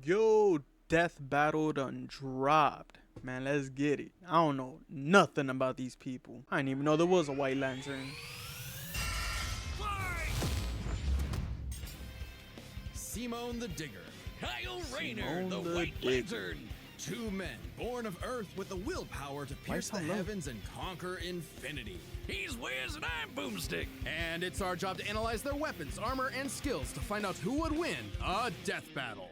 Yo, Death Battle done dropped. Man, let's get it. I don't know nothing about these people. I didn't even know there was a White Lantern. Simone the Digger. Kyle Rayner, Simone the the White Digger. Lantern. Two men born of Earth with the willpower to pierce the so low? heavens and conquer infinity. He's Wiz and I'm Boomstick. And it's our job to analyze their weapons, armor, and skills to find out who would win a death battle.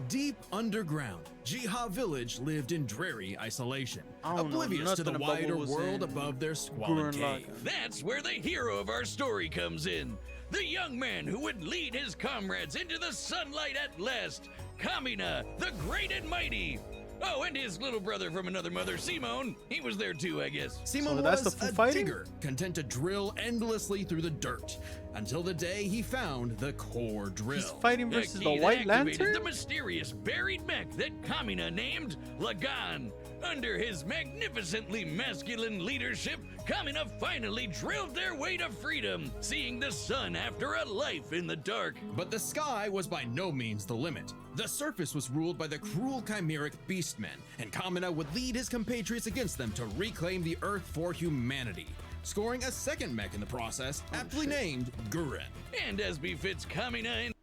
Deep underground, Jiha village lived in dreary isolation, I don't know oblivious to the nothing about wider what was world in above their squalid Gurren cave. Lagann. That's where the hero of our story comes in. The young man who would lead his comrades into the sunlight at last. Kamina, the great and mighty. Oh, and his little brother from another mother, Simone. He was there too, I guess. Simon So that's was the a fighting? digger, content to drill endlessly through the dirt, until the day he found the core drill. He's fighting The versus the key that White activated Lantern? the mysterious buried mech that Kamina named Lagann. Under his magnificently masculine leadership, Kamina finally drilled their way to freedom, seeing the sun after a life in the dark. But the sky was by no means the limit. The surface was ruled by the cruel chimeric beastmen, and Kamina would lead his compatriots against them to reclaim the Earth for humanity, scoring a second mech in the process, aptly named Gurren. And as befits Kamina and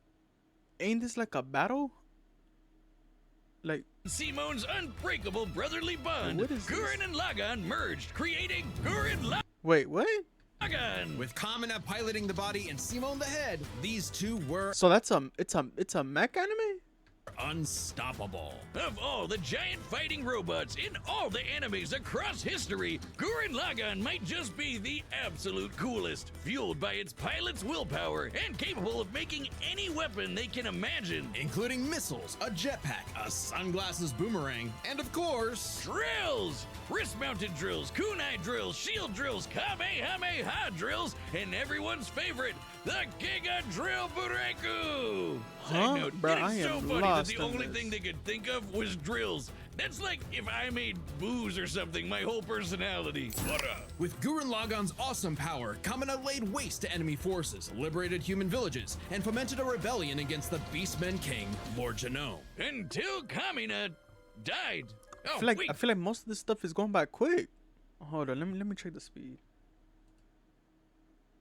Ain't this like a battle? Like, Simone's unbreakable brotherly bond, What is this? Gurren and Lagann merged, creating Gurren wait, what? Lagann. With Kamina piloting the body and Simone the head, these two were So that's it's a mech anime? unstoppable. Of all the giant fighting robots in all the animes across history, Gurren Lagann might just be the absolute coolest, fueled by its pilot's willpower and capable of making any weapon they can imagine. Including missiles, a jetpack, a sunglasses boomerang, and of course, Drills! Wrist-mounted drills, kunai drills, shield drills, kamehameha drills, and everyone's favorite, the Giga Drill Bureku! Huh? Side note, Bruh, it I is so am funny that lost the in only this. thing they could think of was drills. That's like if I made booze or something, my whole personality. What up? with Gurren Lagann's awesome power, Kamina laid waste to enemy forces, liberated human villages, and fomented a rebellion against the Beastmen King, Lord Genome. Until Kamina died. Oh, wait. I feel like most of this stuff is going by quick. Hold on, let me check the speed.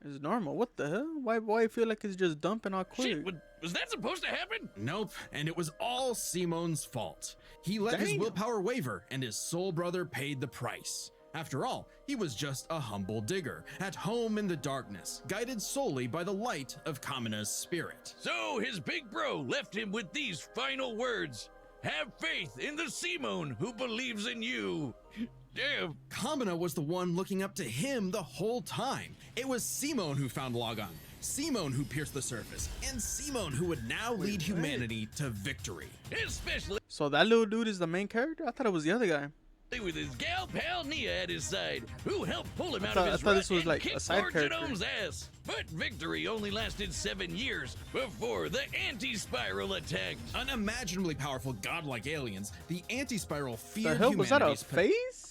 It's normal. What the hell? Why I feel like it's just dumping all quick? Shit, was that supposed to happen? Nope, and it was all Simone's fault. He let his Damn. willpower waver, and his soul brother paid the price. After all, he was just a humble digger, at home in the darkness, guided solely by the light of Kamina's spirit. So his big bro left him with these final words. Have faith in the Simone who believes in you. Damn. Kamina was the one looking up to him the whole time. It was Simone who found Lagann, Simone who pierced the surface, and Simone who would now lead humanity to victory. Especially So that little dude is the main character? I thought it was the other guy. with his gal pal Nia at his side, who helped pull him out I of his thought this rut was and like a kick side Lord character. Genome's ass. But victory only lasted 7 years before the anti-spiral attacked. Unimaginably powerful godlike aliens, the anti-spiral The feared hell was that a humanity's face?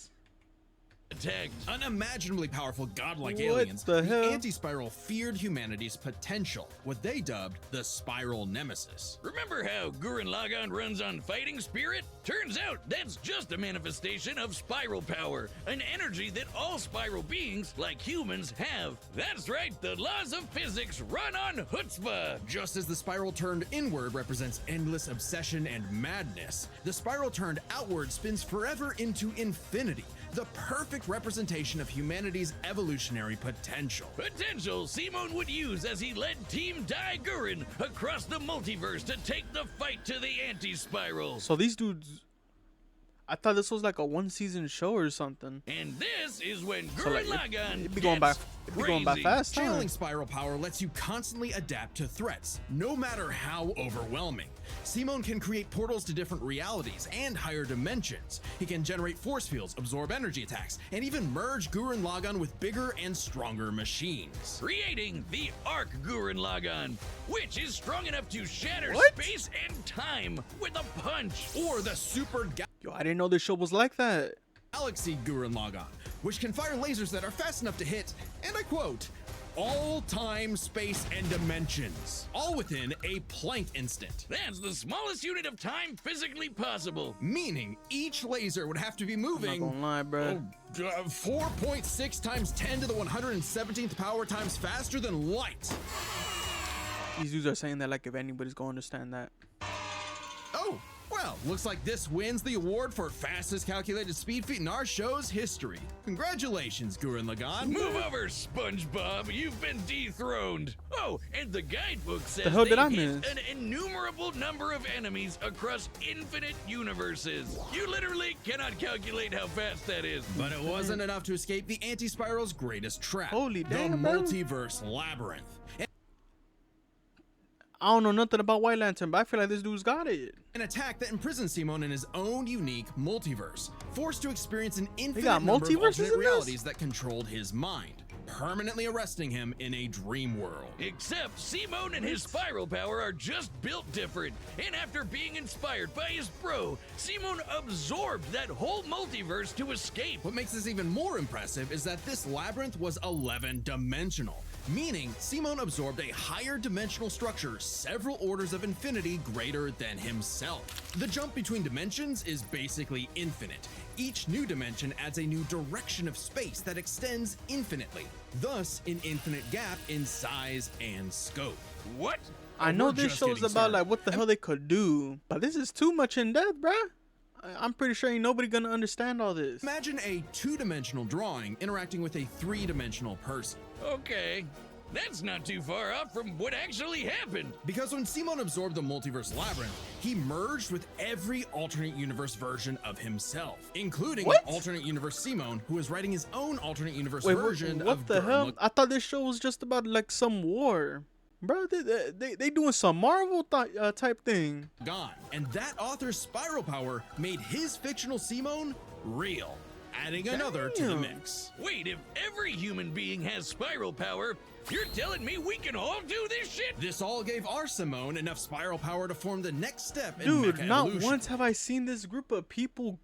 Attacked. Unimaginably powerful godlike What aliens, the hell? anti-spiral feared humanity's potential, what they dubbed the spiral nemesis. Remember how Gurren Lagann runs on fighting spirit? Turns out that's just a manifestation of spiral power, an energy that all spiral beings, like humans, have. That's right, the laws of physics run on chutzpah. Just as the spiral turned inward represents endless obsession and madness, the spiral turned outward spins forever into infinity, the perfect representation of humanity's evolutionary potential. Potential Simone would use as he led Team Dai Gurren across the multiverse to take the fight to the anti-spiral. So these dudes, I thought this was like a 1-season show or something. And this is when So like Gurren Lagann it be going by, gets it be going by crazy. fast, huh? Channeling spiral power lets you constantly adapt to threats, no matter how overwhelming. Simone can create portals to different realities and higher dimensions. He can generate force fields, absorb energy attacks, and even merge Gurren Lagann with bigger and stronger machines. Creating the Arc Gurren Lagann, which is strong enough to shatter What? space and time with a punch. Or the Super Yo, I didn't know this show was like that. Galaxy Gurren Lagann, which can fire lasers that are fast enough to hit, and I quote, all time, space, and dimensions, all within a Planck instant. That's the smallest unit of time physically possible. Meaning each laser would have to be I'm not moving gonna lie, bro. 4.6 times 10 to the 117th power times faster than light. These dudes are saying that like if anybody's gonna understand that. Oh, well, looks like this wins the award for fastest calculated speed feat in our show's history. Congratulations, Gurren Lagann. Move over, SpongeBob. You've been dethroned. Oh, and the guidebook says The hell did they I hit miss? an innumerable number of enemies across infinite universes. You literally cannot calculate how fast that is. But it wasn't enough to escape the anti-spiral's greatest trap. Holy the damn, bro. multiverse labyrinth. I don't know nothing about White Lantern, but I feel like this dude's got it. An attack that imprisons Simon in his own unique multiverse, forced to experience an infinite got number of multiverses alternate in this? realities that controlled his mind, permanently arresting him in a dream world. Except Simon and his spiral power are just built different. And after being inspired by his bro, Simon absorbed that whole multiverse to escape. What makes this even more impressive is that this labyrinth was 11-dimensional, meaning Simon absorbed a higher dimensional structure several orders of infinity greater than himself. The jump between dimensions is basically infinite. Each new dimension adds a new direction of space that extends infinitely, thus an infinite gap in size and scope. What? I know we're this just show's getting about started. like what the hell they could do, but this is too much in depth, bruh. I'm pretty sure ain't nobody gonna understand all this. Imagine a two-dimensional drawing interacting with a three-dimensional person. Okay. That's not too far off from what actually happened. Because when Simon absorbed the multiverse labyrinth, he merged with every alternate universe version of himself, including What? an alternate universe Simon, who is writing his own alternate universe Wait, version what of the Gurren hell? Lagann. I thought this show was just about like some war, bro. They doing some Marvel type thing. And that author's spiral power made his fictional Simon real, adding another to the Damn. mix. Wait, if every human being has spiral power, you're telling me we can all do this shit? This all gave our Simone enough spiral power to form the next step in Dude, mecha not evolution. once have I seen this group of people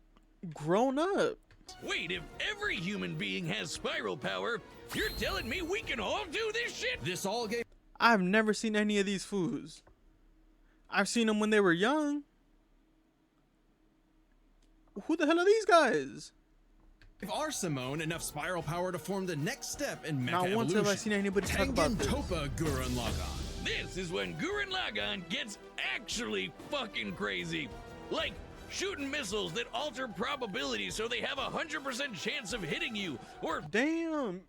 grown up. Wait, if every human being has spiral power, you're telling me we can all do this shit? This all gave I've never seen any of these fools. I've seen them when they were young. Who the hell are these guys? our Simone enough spiral power to form the next step in mecha Not evolution. once have I seen anybody talk about this. Topa Gurren Lagann. This is when Gurren Lagann gets actually fucking crazy. Like shooting missiles that alter probability so they have a 100% chance of hitting you, or Damn,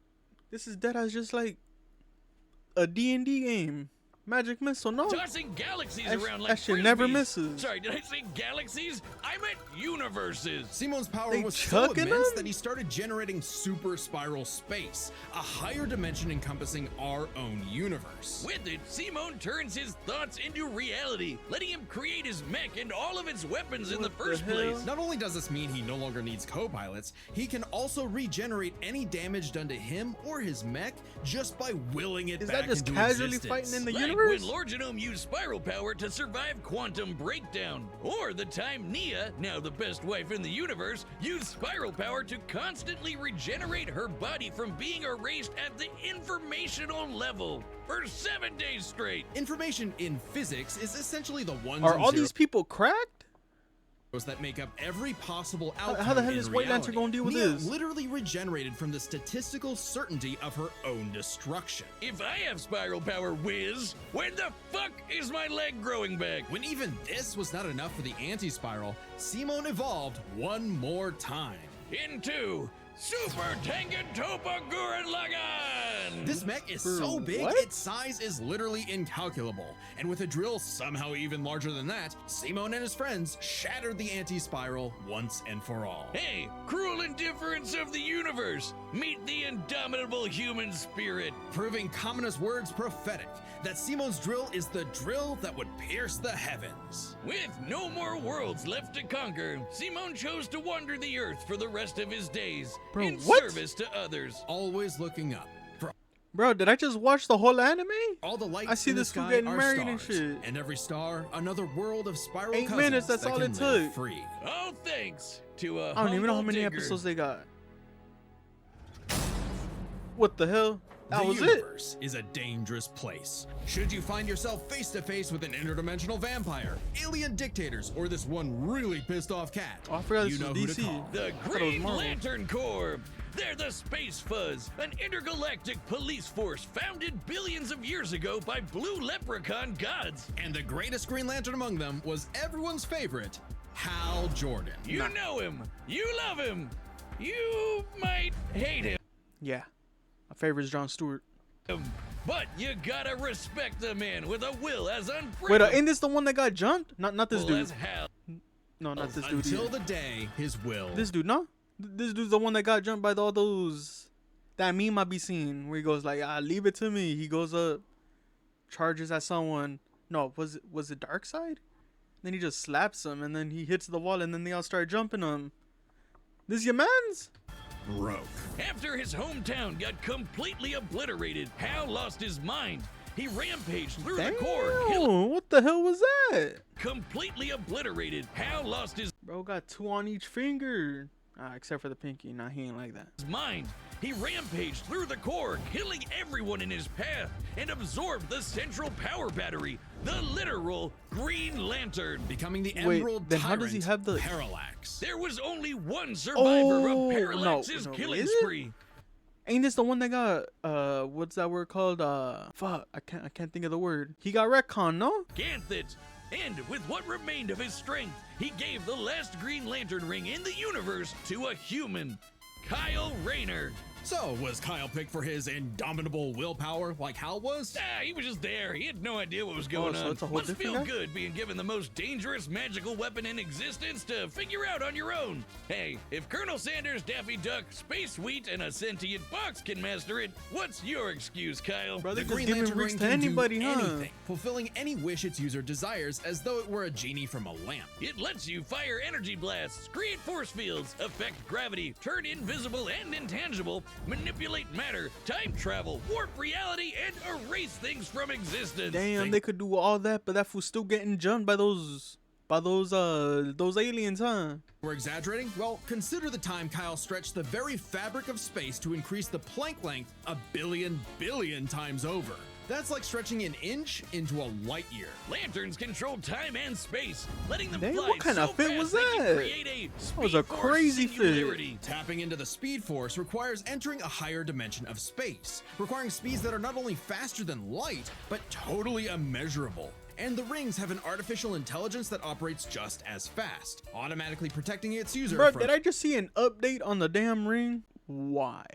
this is Deadass just like a D&D game. Magic missile, no. tossing galaxies That around like that shit never frisbees. misses. Sorry, did I say galaxies? I meant universes. Simon's power They was so chucking immense them? that he started generating super spiral space, a higher dimension encompassing our own universe. With it, Simon turns his thoughts into reality, letting him create his mech and all of its weapons in the What the first hell? place. Not only does this mean he no longer needs co-pilots, he can also regenerate any damage done to him or his mech just by willing it Is back that just into casually existence. fighting in the Like universe? when Lord Genome used spiral power to survive quantum breakdown. Or the time Nia, now the best wife in the universe, used spiral power to constantly regenerate her body from being erased at the informational level for 7 days straight. Information in physics is essentially the ones Are and all zeros these people cracked? that make up every possible outcome. How the hell in is White Lantern reality. gonna deal with Nia this? literally regenerated from the statistical certainty of her own destruction. If I have spiral power, whiz, when the fuck is my leg growing back? When even this was not enough for the anti-spiral, Simon evolved one more time. Into Super Tengen Topa Gurren Lagann! This mech is For so big, what? its size is literally incalculable. And with a drill somehow even larger than that, Simon and his friends shattered the anti-spiral once and for all. Hey, cruel indifference of the universe! Meet the indomitable human spirit! Proving Kamina's words prophetic, that Simon's drill is the drill that would pierce the heavens. With no more worlds left to conquer, Simon chose to wander the earth for the rest of his days, Bro, in what? service to others. Always looking up. For Bro, did I just watch the whole anime? all the lights I see in the this fool sky getting are married and stars, shit. and every star another world of spiral 8 cousins minutes, that's that all can it live took. free. All thanks to a I don't even know how humble many digger. episodes they got. What the hell? That was the it. universe is a dangerous place. Should you find yourself face to face with an interdimensional vampire, alien dictators, or this one really pissed off cat, Oh, I forgot you this know was who to DC. call. The thought it was Green Marvel. Lantern Corps. They're the Space Fuzz, an intergalactic police force founded billions of years ago by blue leprechaun gods. And the greatest Green Lantern among them was everyone's favorite, Hal Jordan. You know him. You love him. You might hate him. Yeah. My favorite is Jon Stewart. But you gotta respect the man with a will as Wait, unbreakable ain't this the one that got jumped? Not this dude. as Hal. No, not this dude. Until either. the day his will. This dude, no? This dude's the one that got jumped by all those. That meme I be seeing where he goes like, leave it to me. He goes up, charges at someone. No, was it Darkseid? Then he just slaps him and then he hits the wall and then they all start jumping him. This your man's? broke. After his hometown got completely obliterated, Hal lost his mind. He rampaged through the core, killing Damn, what the hell was that? completely obliterated. Hal lost his Bro got 2 on each finger. Except for the pinky. Nah, he ain't like that. mind. He rampaged through the core, killing everyone in his path, and absorbed the central power battery, the literal Green Lantern. Becoming the Wait, Emerald then Tyrant, how does he have the- Parallax. There was only one survivor Oh, of Parallax's no, killing is it? spree. Ain't this the one that got what's that word called? Fuck, I can't think of the word. He got retcon, no? Ganthet. And with what remained of his strength, he gave the last Green Lantern ring in the universe to a human, Kyle Rayner. So, was Kyle picked for his indomitable willpower like Hal was? He was just there. He had no idea what was going so on. it's a whole Must different feel guy? good being given the most dangerous magical weapon in existence to figure out on your own. Hey, if Colonel Sanders, Daffy Duck, Space Wheat, and a sentient box can master it, what's your excuse, Kyle? Bro, they The just Green giving Lantern rings ring to can anybody, do huh? anything, fulfilling any wish its user desires as though it were a genie from a lamp. It lets you fire energy blasts, create force fields, affect gravity, turn invisible and intangible, manipulate matter, time travel, warp reality, and erase things from existence. Damn, they could do all that, but that fool's still getting jumped by those aliens, huh? We're exaggerating? Well, consider the time Kyle stretched the very fabric of space to increase the Planck length a billion times over. That's like stretching an inch into a light year. Lanterns control time and space, letting them Damn, fly what kind so of fit fast was they can that? create a That was a Speed Force crazy fit. singularity. Tapping into the Speed Force requires entering a higher dimension of space, requiring speeds that are not only faster than light, but totally immeasurable. And the rings have an artificial intelligence that operates just as fast, automatically protecting its user Bro, from did I just see an update on the damn ring? Why?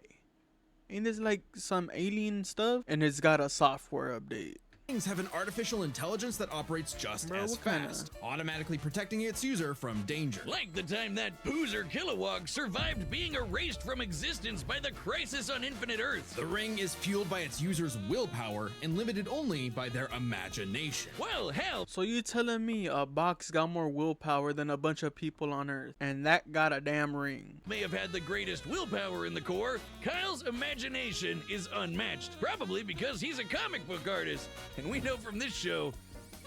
Ain't this like some alien stuff? And it's got a software update. Rings have an artificial intelligence that operates just Bro, as what kinda- fast, automatically protecting its user from danger. Like the time that Poozer Kilowog survived being erased from existence by the Crisis on Infinite Earth. The ring is fueled by its user's willpower and limited only by their imagination. Well, hell, So you telling me a box got more willpower than a bunch of people on Earth, and that got a damn ring? may have had the greatest willpower in the Corps, Kyle's imagination is unmatched. Probably because he's a comic book artist. And we know from this show,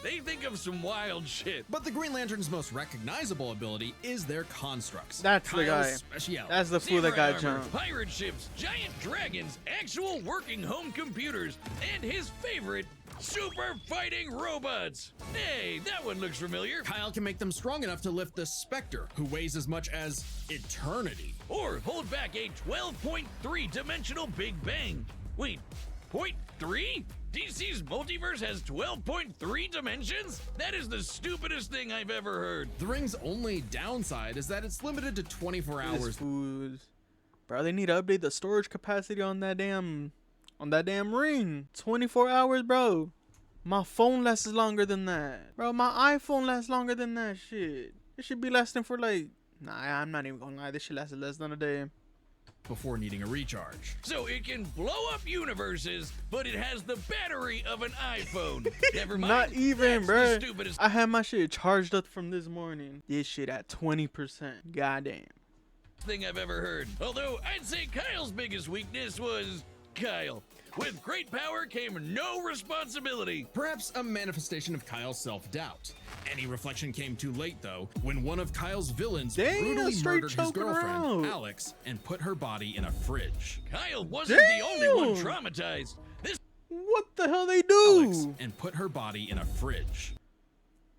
they think of some wild shit. But the Green Lantern's most recognizable ability is their constructs. That's the guy. Kyle's speciality. That's the fool that Samurai got armor, jumped. pirate ships, giant dragons, actual working home computers, and his favorite, super fighting robots. Hey, that one looks familiar. Kyle can make them strong enough to lift the Spectre, who weighs as much as eternity. Or hold back a 12.3 dimensional Big Bang. Wait, 0.3? DC's multiverse has 12.3 dimensions? That is the stupidest thing I've ever heard. The ring's only downside is that it's limited to 24 This hours. fool's. Bro, they need to update the storage capacity on that damn ring. 24 hours, bro. My phone lasts longer than that. Bro, my iPhone lasts longer than that shit. It should be lasting for like, nah, I'm not even gonna lie. This shit lasted less than a day. Before needing a recharge. So it can blow up universes, but it has the battery of an iPhone. Never mind. Not even, That's bro. the stupidest I had my shit charged up from this morning. This shit at 20%. Goddamn. thing I've ever heard. Although I'd say Kyle's biggest weakness was Kyle. With great power came no responsibility. Perhaps a manifestation of Kyle's self-doubt. Any reflection came too late, though, when one of Kyle's villains Damn, brutally straight murdered his choking her girlfriend, out. Alex, and put her body in a fridge. Kyle wasn't the only one Damn. traumatized. This What the hell they Alex, do? and put her body in a fridge.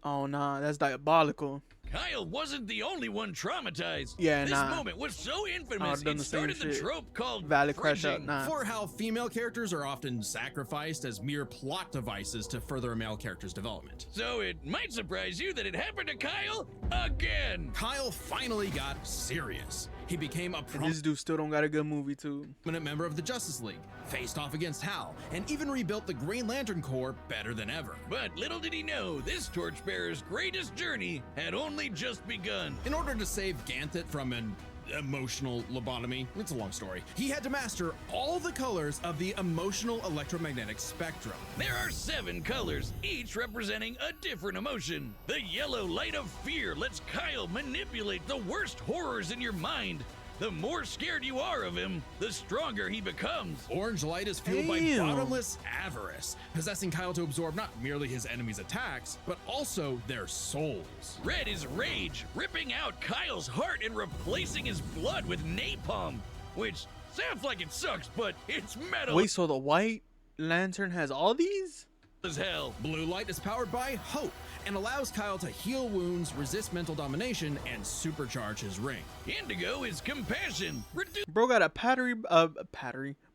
Oh nah, that's diabolical. Kyle wasn't the only one traumatized. Yeah, this nah. moment was so infamous done it the same started the shit. trope called Valley crash out, fridging. nah. For how female characters are often sacrificed as mere plot devices to further a male character's development. So it might surprise you that it happened to Kyle again. Kyle finally got serious. He became a And this dude still don't got a good movie too. prominent member of the Justice League, faced off against Hal, and even rebuilt the Green Lantern Corps better than ever. But little did he know, this torchbearer's greatest journey had only just begun. In order to save Ganthet from an emotional lobotomy, it's a long story, he had to master all the colors of the emotional electromagnetic spectrum. There are 7 colors, each representing a different emotion. The yellow light of fear lets Kyle manipulate the worst horrors in your mind. The more scared you are of him, the stronger he becomes. Orange light is fueled by Damn. bottomless avarice, possessing Kyle to absorb not merely his enemies' attacks, but also their souls. Red is rage, ripping out Kyle's heart and replacing his blood with napalm, which sounds like it sucks, but it's metal Wait, so the White Lantern has all these? as hell. Blue light is powered by hope and allows Kyle to heal wounds, resist mental domination, and supercharge his ring. Indigo is compassion, Bro got a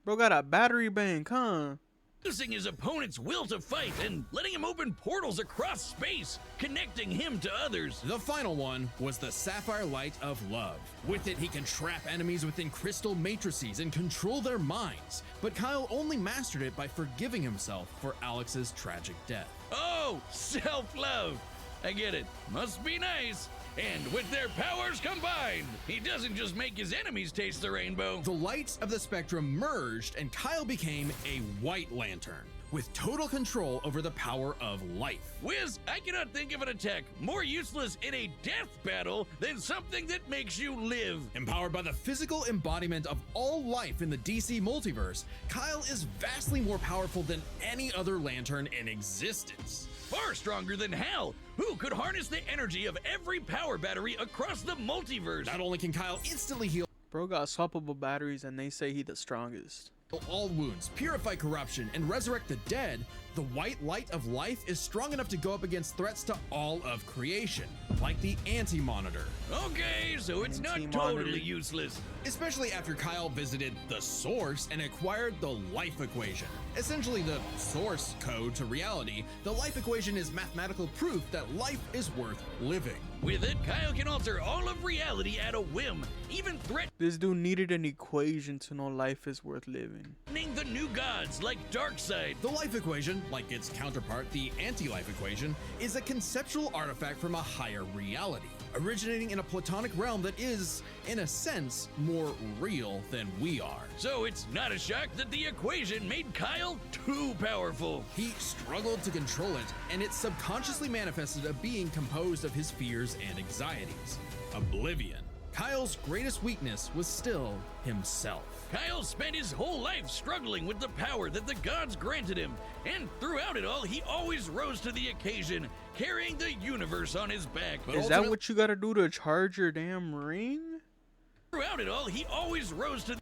Bro got a battery bank, huh? reducing his opponent's will to fight and letting him open portals across space, connecting him to others. The final one was the Sapphire Light of Love. With it, he can trap enemies within crystal matrices and control their minds. But Kyle only mastered it by forgiving himself for Alex's tragic death. Oh, self-love. I get it. Must be nice. And with their powers combined, he doesn't just make his enemies taste the rainbow. The lights of the spectrum merged, and Kyle became a White Lantern, with total control over the power of life. Wiz, I cannot think of an attack more useless in a death battle than something that makes you live. Empowered by the physical embodiment of all life in the DC multiverse, Kyle is vastly more powerful than any other Lantern in existence. Far stronger than Hal, who could harness the energy of every power battery across the multiverse. Not only can Kyle instantly heal Bro got swappable batteries and they say he the strongest. all wounds, purify corruption, and resurrect the dead, the white light of life is strong enough to go up against threats to all of creation, like the Anti-Monitor. Okay, so it's not Anti-Monitor. totally useless. Especially after Kyle visited the Source and acquired the Life Equation. Essentially the source code to reality, the Life Equation is mathematical proof that life is worth living. With it, Kyle can alter all of reality at a whim, even This dude needed an equation to know life is worth living. threatening the new gods like Darkseid. The Life Equation, like its counterpart, the Anti-Life Equation, is a conceptual artifact from a higher reality, originating in a platonic realm that is, in a sense, more real than we are. So it's not a shock that the equation made Kyle too powerful. He struggled to control it, and it subconsciously manifested a being composed of his fears and anxieties. Oblivion. Kyle's greatest weakness was still himself. Kyle spent his whole life struggling with the power that the gods granted him, and throughout it all, he always rose to the occasion, carrying the universe on his back. But Is that what you gotta do to charge your damn ring? throughout it all, he always rose to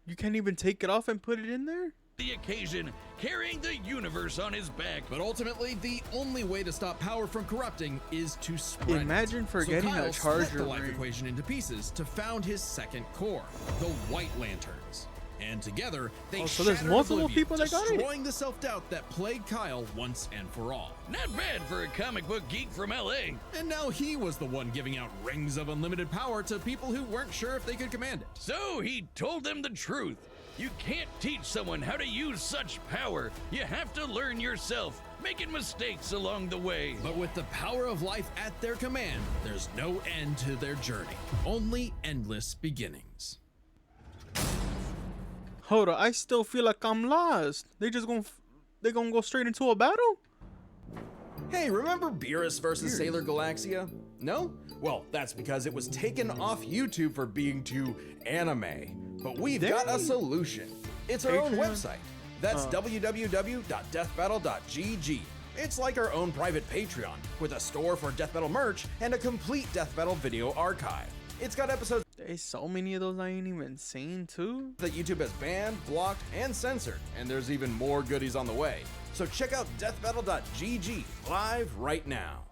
You can't even take it off and put it in there? the occasion, carrying the universe on his back. But ultimately, the only way to stop power from corrupting is to spread Imagine it. forgetting so Kyle to charge split your the Life ring. Equation into pieces to found his second core, the White Lanterns. And together, they So there's shattered multiple Oblivion, people that got it? destroying the self-doubt that plagued Kyle once and for all. Not bad for a comic book geek from LA. And now he was the one giving out rings of unlimited power to people who weren't sure if they could command it. So he told them the truth. You can't teach someone how to use such power. You have to learn yourself, making mistakes along the way. But with the power of life at their command, there's no end to their journey, only endless beginnings. Hold on, I still feel like I'm lost. They gonna go straight into a battle? Hey, remember Beerus versus Sailor Galaxia? No? Well, that's because it was taken off YouTube for being too anime. But we've got a solution. It's our own Patreon? website. That's www.deathbattle.gg. It's like our own private Patreon, with a store for death metal merch and a complete death metal video archive. It's got episodes There's so many of those I ain't even seen too. that YouTube has banned, blocked, and censored, and there's even more goodies on the way. So check out deathmetal.gg live right now.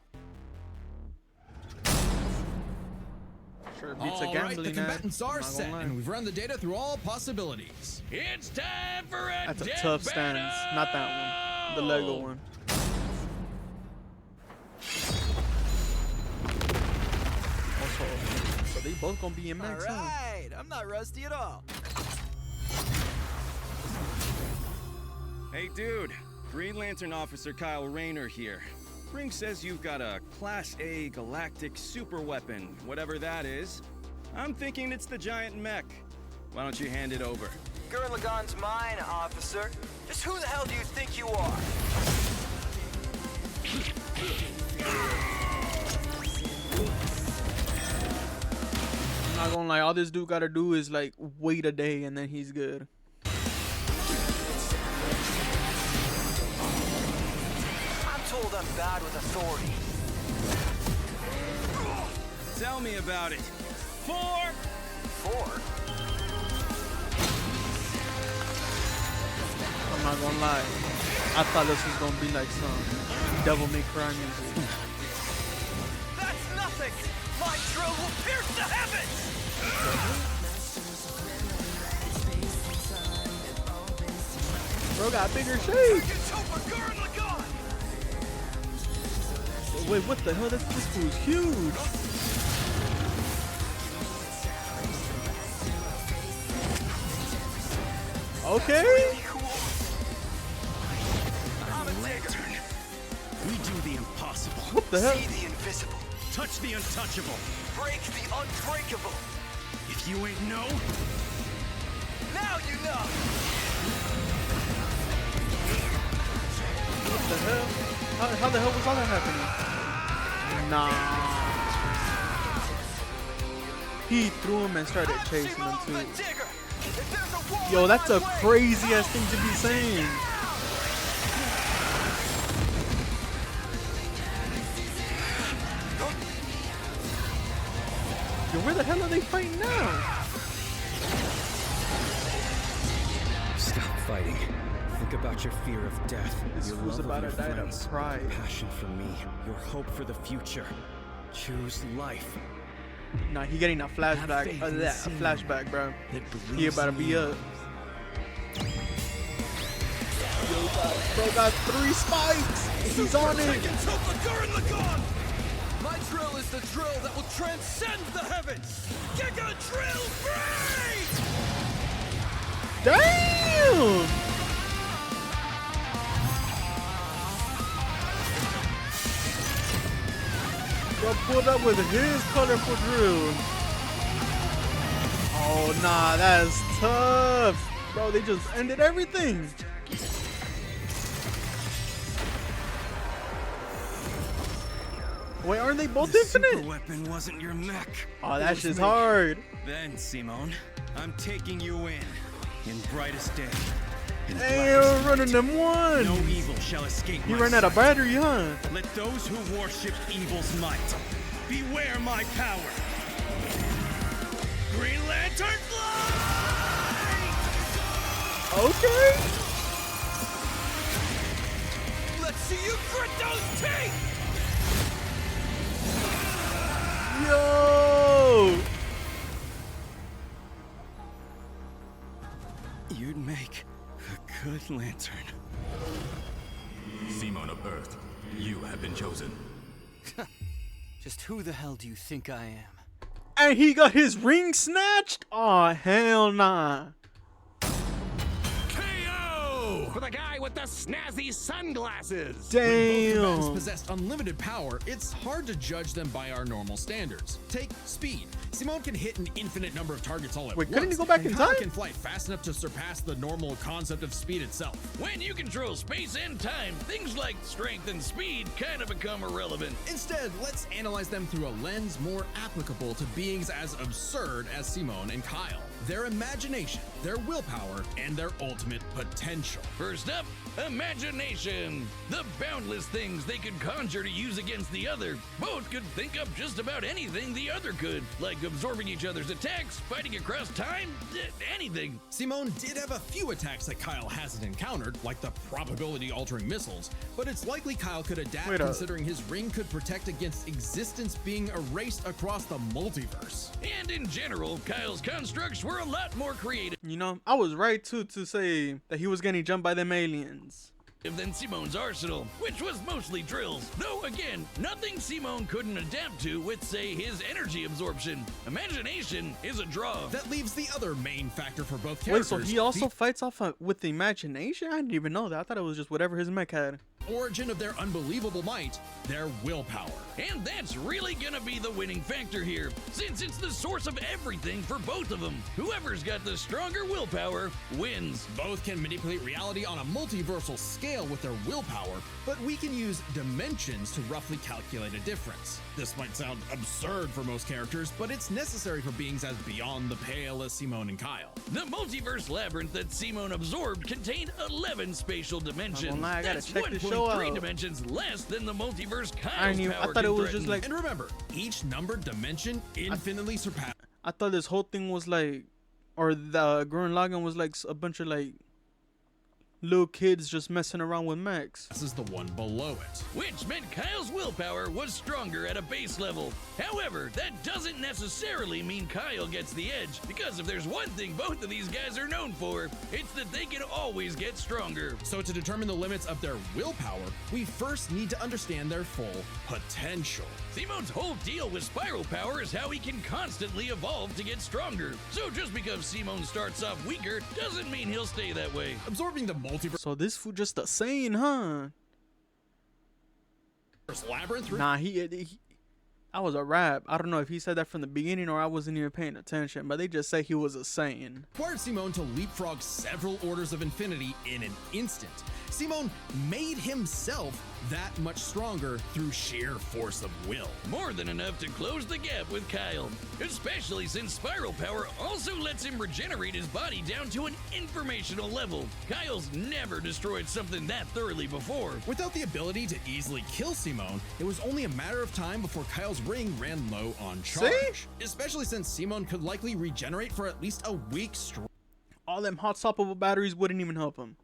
Sure beats a All right, gambling the app, combatants I'm are not gonna set, lie. and we've run the data through all possibilities. It's time for a That's a death tough stance. Not that one. The Lego battle! one. Also, so they both gonna be in max, huh? Alright, I'm not rusty at all. Hey dude, Green Lantern Officer Kyle Rayner here. Ring says you've got a Class A galactic super weapon, whatever that is. I'm thinking it's the giant mech. Why don't you hand it over? Gurren Lagann's mine, officer. Just who the hell do you think you are? I'm not gonna lie, all this dude gotta do is like wait a day and then he's good. I'm told I'm bad with authority. Tell me about it. 4! 4? I'm not gonna lie. I thought this was gonna be like some Devil May Cry music. That's nothing! My drill will pierce the heavens! Bro got bigger shapes. Control for Gurren Lagann! Wait, what the hell? This fool's huge. Okay. I'm a lantern. We do the impossible. What the hell? See the invisible. Touch the untouchable. Break the unbreakable. If you ain't know, Now you know! What the hell? How the hell was all that happening? Nah. He threw him and started chasing him Simone the too. Digger! If there's a wall Yo, in that's my a way, crazy ass thing to be saying. Yo, where the hell are they fighting now? Stop fighting. Think about your fear of death, This your fool's love about of to your die to friends, pride. passion for me, your hope for the future. Choose life. Nah, he getting a flashback. faith A in the scene flashback, bro. that He believes about to in be you. up. Bro got 3 spikes. He's on it. Control for Gurren Lagann! My drill is the drill that will transcend the heavens! Giga Drill Free! Damn. Bro pulled up with his colorful drill. Oh, nah, that's tough. Bro, they just ended everything. Wait, aren't they both the infinite? super weapon wasn't your mech. Oh, It that was shit's me. hard. Then, Simone, I'm taking you in brightest day. In Damn, blackest running them night. No ones. evil shall escape He my ran out of sight. battery, huh? Let those who worship evil's might beware my power. Green Lantern fly! Okay. Let's see you grit those teeth! Yo. You'd make a good lantern. Simon of Earth, you have been chosen. Just who the hell do you think I am? And he got his ring snatched? Oh, hell nah. KO! For the guy with the snazzy sunglasses! When both combatants Damn. possess unlimited power, it's hard to judge them by our normal standards. Take speed. Simone can hit an infinite number of targets all at Wait, once. couldn't he go back and in Kyle time? can fly fast enough to surpass the normal concept of speed itself. When you control space and time, things like strength and speed kind of become irrelevant. Instead, let's analyze them through a lens more applicable to beings as absurd as Simone and Kyle. their imagination, their willpower, and their ultimate potential. First up, imagination. The boundless things they could conjure to use against the other. Both could think up just about anything the other could, like absorbing each other's attacks, fighting across time, anything. Simone did have a few attacks that Kyle hasn't encountered, like the probability-altering missiles, but it's likely Kyle could adapt considering his ring could protect against existence being erased across the multiverse. And in general, Kyle's constructs were a lot more creative. You know, I was right too to say that he was getting jumped by them aliens. Than Simone's arsenal, which was mostly drills. Though again, nothing Simone couldn't adapt to with, say, his energy absorption. Imagination is a draw. That leaves the other main factor for both Wait, characters. so he also fights off with the imagination? I didn't even know that. I thought it was just whatever his mech had. Origin of their unbelievable might, their willpower. And that's really gonna be the winning factor here, since it's the source of everything for both of them. Whoever's got the stronger willpower wins. Both can manipulate reality on a multiversal scale with their willpower, but we can use dimensions to roughly calculate a difference. This might sound absurd for most characters, but it's necessary for beings as beyond the pale as Simone and Kyle. The multiverse labyrinth that Simone absorbed contained 11 spatial dimensions. I gotta That's check this show 1.3 out. dimensions less than the multiverse Kyle's I power thought it can was threaten. just like, And remember, each numbered dimension infinitely surpasses. I thought this whole thing was like, or the Gurren Lagann was like a bunch of like little kids just messing around with mechs. This is the one below it. Which meant Kyle's willpower was stronger at a base level. However, that doesn't necessarily mean Kyle gets the edge, because if there's one thing both of these guys are known for, it's that they can always get stronger. So to determine the limits of their willpower, we first need to understand their full potential. Simone's whole deal with spiral power is how he can constantly evolve to get stronger. So just because Simone starts off weaker doesn't mean he'll stay that way. Absorbing the multiverse So this fool just a saying, huh? labyrinth. Nah, I was a rap. I don't know if he said that from the beginning or I wasn't even paying attention, but they just say he was a saying. Required Simone to leapfrog several orders of infinity in an instant. Simone made himself that much stronger through sheer force of will. More than enough to close the gap with Kyle, especially since spiral power also lets him regenerate his body down to an informational level. Kyle's never destroyed something that thoroughly before. Without the ability to easily kill Simone, it was only a matter of time before Kyle's ring ran low on charge. Especially since Simone could likely regenerate for at least a week straight. All them hot swappable batteries wouldn't even help him.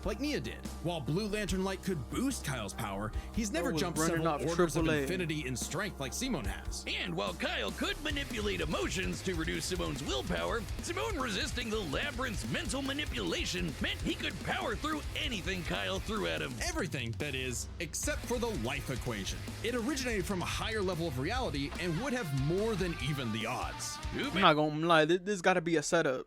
Like Nia did. While Blue Lantern Light could boost Kyle's power, he's never was jumped running several off orders of AAA. infinity in strength like Simone has. And while Kyle could manipulate emotions to reduce Simone's willpower, Simone resisting the labyrinth's mental manipulation meant he could power through anything Kyle threw at him. Everything, that is, except for the life equation. It originated from a higher level of reality and would have more than even the odds. I'm not gonna lie, this gotta be a setup.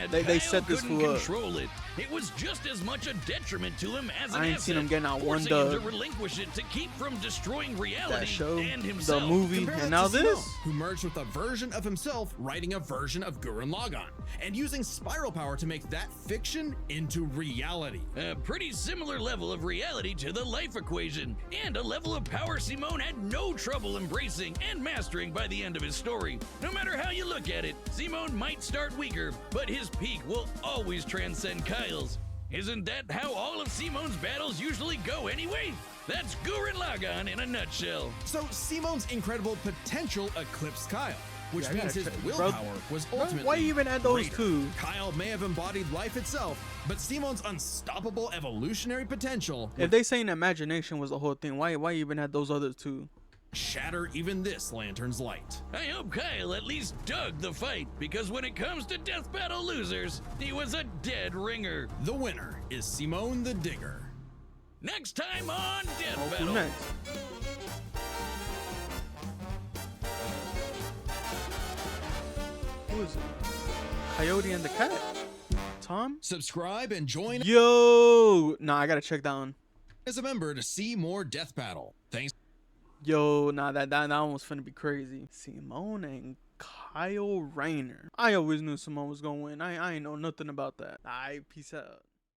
They set this couldn't fool up. control it. It was just as much a detriment to him as an I ain't asset, seen him getting out one forcing him to dub. relinquish it to keep from destroying reality That show, and the himself. movie, Compare and that now to Simone, this. who merged with a version of himself, writing a version of Gurren Lagann, and using spiral power to make that fiction into reality. A pretty similar level of reality to the life equation, and a level of power Simone had no trouble embracing and mastering by the end of his story. No matter how you look at it, Simone might start weaker, but his peak will always transcend Kyle's. Isn't that how all of Simone's battles usually go anyway? That's Gurren Lagann in a nutshell. So Simone's incredible potential eclipsed Kyle, which Yeah, I means gotta his check- willpower was ultimately why even add those greater. two? Kyle may have embodied life itself, but Simone's unstoppable evolutionary potential If they saying imagination was the whole thing, why even add those other two? shatter even this lantern's light. I hope Kyle at least dug the fight, because when it comes to death battle losers, he was a dead ringer. The winner is Simone the Digger. Next time on Death Who Battle. next? Who is it? Coyote and the Cat? Tom? Subscribe and join Yo! Nah, I gotta check that one. as a member to see more Death Battle. Thanks. Yo, nah, that one was finna be crazy. Simone and Kyle Rayner. I always knew Simone was gonna win. I ain't know nothing about that. Alright, peace out.